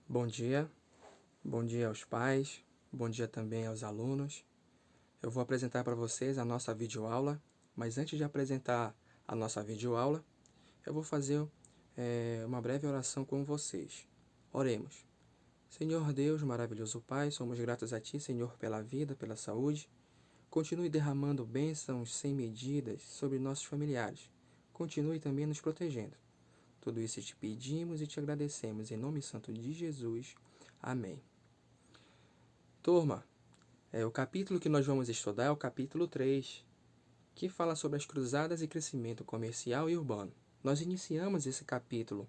Bom dia aos pais, bom dia também aos alunos. Eu vou apresentar para vocês a nossa videoaula, mas antes de apresentar a nossa videoaula, eu vou fazer uma breve oração com vocês. Oremos. Senhor Deus, maravilhoso Pai, somos gratos a Ti, Senhor, pela vida, pela saúde. Continue derramando bênçãos sem medidas sobre nossos familiares. Continue também nos protegendo. Tudo isso te pedimos e te agradecemos, em nome santo de Jesus. Amém. Turma, o capítulo que nós vamos estudar é o capítulo 3, que fala sobre as cruzadas e crescimento comercial e urbano. Nós iniciamos esse capítulo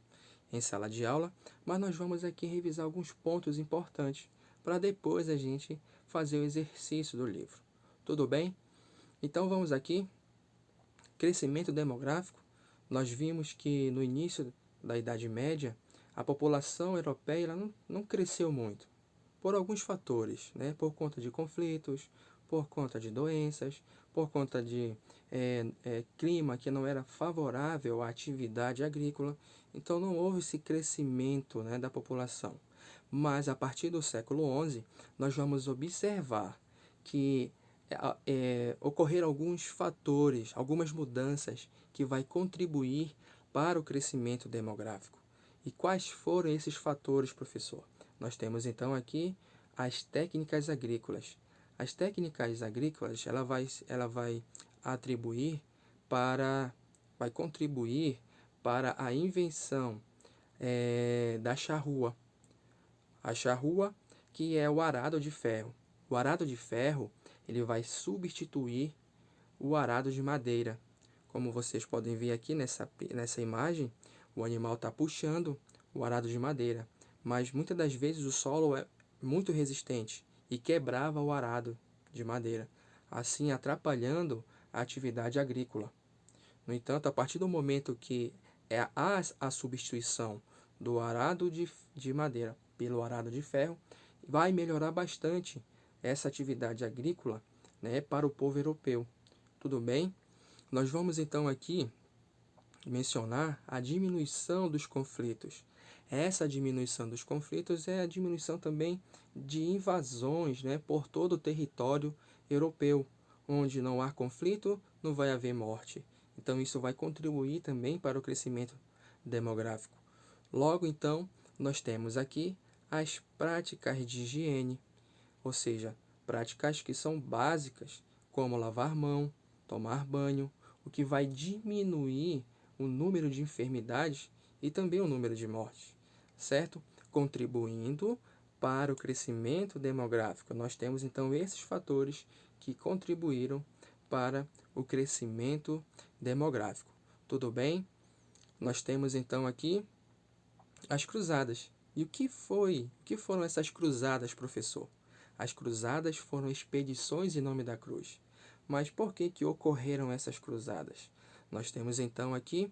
em sala de aula, mas nós vamos aqui revisar alguns pontos importantes para depois a gente fazer o exercício do livro. Tudo bem? Então vamos aqui. Crescimento demográfico. Nós vimos que no início da Idade Média, a população europeia ela não cresceu muito, por alguns fatores, né? Por conta de conflitos, por conta de doenças, por conta de clima que não era favorável à atividade agrícola. Então não houve esse crescimento, né, da população. Mas a partir do século XI, nós vamos observar que ocorreram alguns fatores, algumas mudanças que vai contribuir para o crescimento demográfico. E quais foram esses fatores, professor? Nós temos então aqui as técnicas agrícolas. As técnicas agrícolas, ela vai contribuir para a invenção da charrua. A charrua, que é o arado de ferro. O arado de ferro, ele vai substituir o arado de madeira. Como vocês podem ver aqui nessa imagem, o animal está puxando o arado de madeira, mas muitas das vezes o solo é muito resistente e quebrava o arado de madeira, assim atrapalhando a atividade agrícola. No entanto, a partir do momento que há a substituição do arado de madeira pelo arado de ferro, vai melhorar bastante essa atividade agrícola, né, para o povo europeu. Tudo bem? Nós vamos então aqui mencionar a diminuição dos conflitos. Essa diminuição dos conflitos é a diminuição também de invasões, né, por todo o território europeu. Onde não há conflito, não vai haver morte. Então isso vai contribuir também para o crescimento demográfico. Logo então, nós temos aqui as práticas de higiene, ou seja, práticas que são básicas, como lavar mão, tomar banho, o que vai diminuir o número de enfermidades e também o número de mortes, certo? Contribuindo para o crescimento demográfico. Nós temos então esses fatores que contribuíram para o crescimento demográfico. Tudo bem? Nós temos então aqui as cruzadas. E o que foram essas cruzadas, professor? As cruzadas foram expedições em nome da cruz. Mas por que ocorreram essas cruzadas? Nós temos então aqui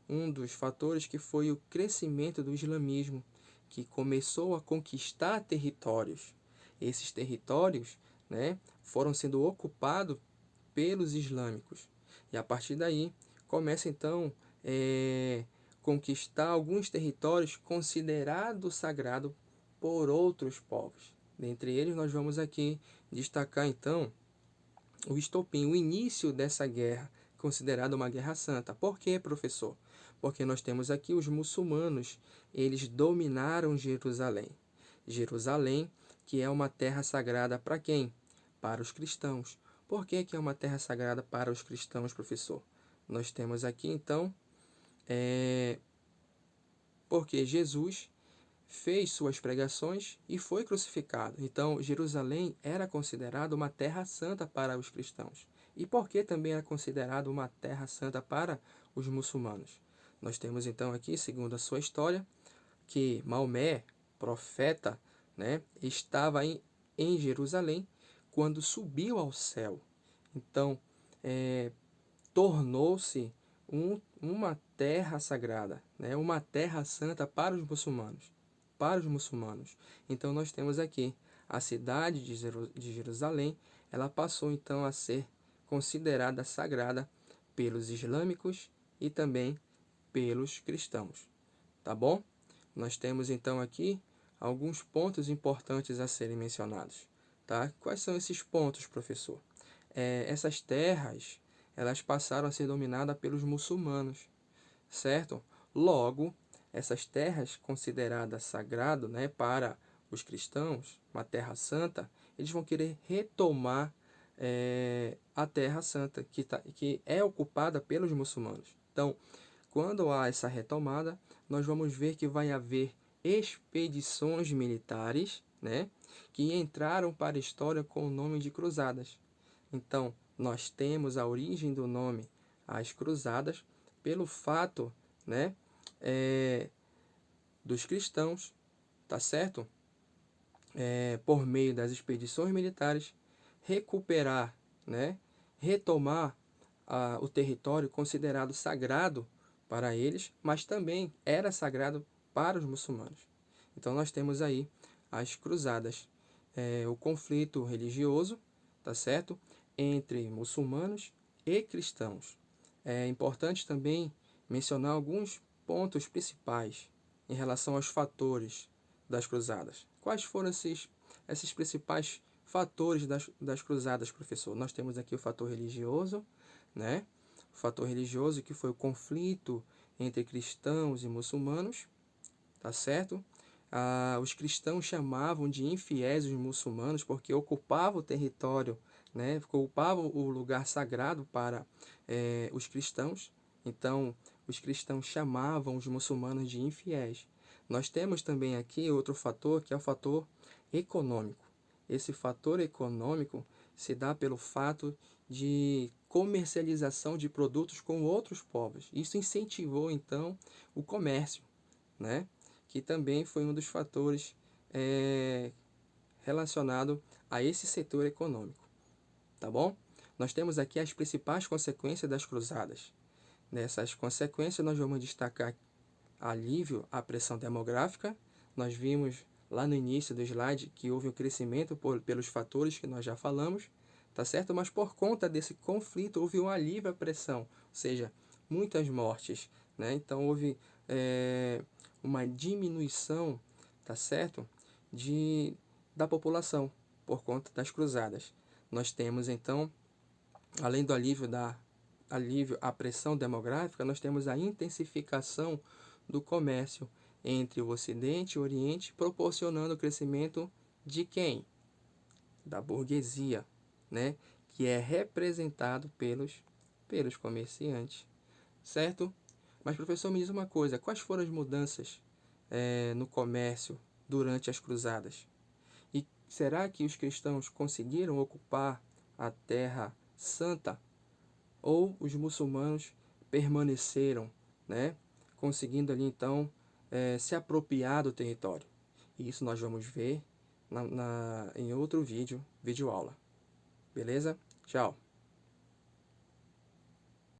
um dos fatores que foi o crescimento do islamismo, que começou a conquistar territórios. Esses territórios, né, foram sendo ocupados pelos islâmicos. E a partir daí começa então conquistar alguns territórios considerados sagrados por outros povos. Dentre eles nós vamos aqui destacar então o estopim, o início dessa guerra, considerada uma guerra santa. Por quê, professor? Porque nós temos aqui os muçulmanos, eles dominaram Jerusalém. Jerusalém, que é uma terra sagrada para quem? Para os cristãos. Por que é uma terra sagrada para os cristãos, professor? Nós temos aqui, então, porque Jesus fez suas pregações e foi crucificado. Então, Jerusalém era considerada uma terra santa para os cristãos. E por que também era considerada uma terra santa para os muçulmanos? Nós temos então aqui, segundo a sua história, que Maomé, profeta, né, estava em Jerusalém quando subiu ao céu. Então, tornou-se uma terra sagrada, né, uma terra santa para os muçulmanos. Para os muçulmanos. Então, nós temos aqui a cidade de Jerusalém, ela passou então a ser considerada sagrada pelos islâmicos e também pelos cristãos. Tá bom? Nós temos então aqui alguns pontos importantes a serem mencionados, tá? Quais são esses pontos, professor? Essas terras, elas passaram a ser dominadas pelos muçulmanos, certo? Logo, essas terras consideradas sagrado, né, para os cristãos, uma terra santa, eles vão querer retomar a terra santa, que é ocupada pelos muçulmanos. Então, quando há essa retomada, nós vamos ver que vai haver expedições militares, né, que entraram para a história com o nome de cruzadas. Então, nós temos a origem do nome as cruzadas pelo fato, né, dos cristãos, tá certo? Por meio das expedições militares, recuperar, né, retomar o território considerado sagrado para eles, mas também era sagrado para os muçulmanos. Então nós temos aí as cruzadas, o conflito religioso, tá certo, entre muçulmanos e cristãos. É importante também mencionar alguns pontos principais em relação aos fatores das cruzadas. Quais foram esses principais fatores das cruzadas, professor? Nós temos aqui o fator religioso, né? O fator religioso que foi o conflito entre cristãos e muçulmanos, tá certo? Os cristãos chamavam de infiéis os muçulmanos porque ocupavam o território, né? Ocupavam o lugar sagrado para os cristãos. Então, os cristãos chamavam os muçulmanos de infiéis. Nós temos também aqui outro fator, que é o fator econômico. Esse fator econômico se dá pelo fato de comercialização de produtos com outros povos. Isso incentivou, então, o comércio, né? Que também foi um dos fatores relacionado a esse setor econômico, tá bom? Nós temos aqui as principais consequências das cruzadas. Nessas consequências, nós vamos destacar alívio à pressão demográfica. Nós vimos lá no início do slide que houve um crescimento pelos fatores que nós já falamos, tá certo? Mas por conta desse conflito houve um alívio à pressão, ou seja, muitas mortes, né? Então houve uma diminuição, tá certo? Da população por conta das cruzadas. Nós temos então, além do alívio à pressão demográfica, nós temos a intensificação do comércio entre o Ocidente e o Oriente, proporcionando o crescimento de quem? Da burguesia, né? Que é representado pelos comerciantes, certo? Mas, professor, me diz uma coisa, quais foram as mudanças no comércio durante as cruzadas? E será que os cristãos conseguiram ocupar a Terra Santa? Ou os muçulmanos permaneceram, né, conseguindo ali então se apropriar do território? E isso nós vamos ver em outro vídeo aula. Beleza? Tchau!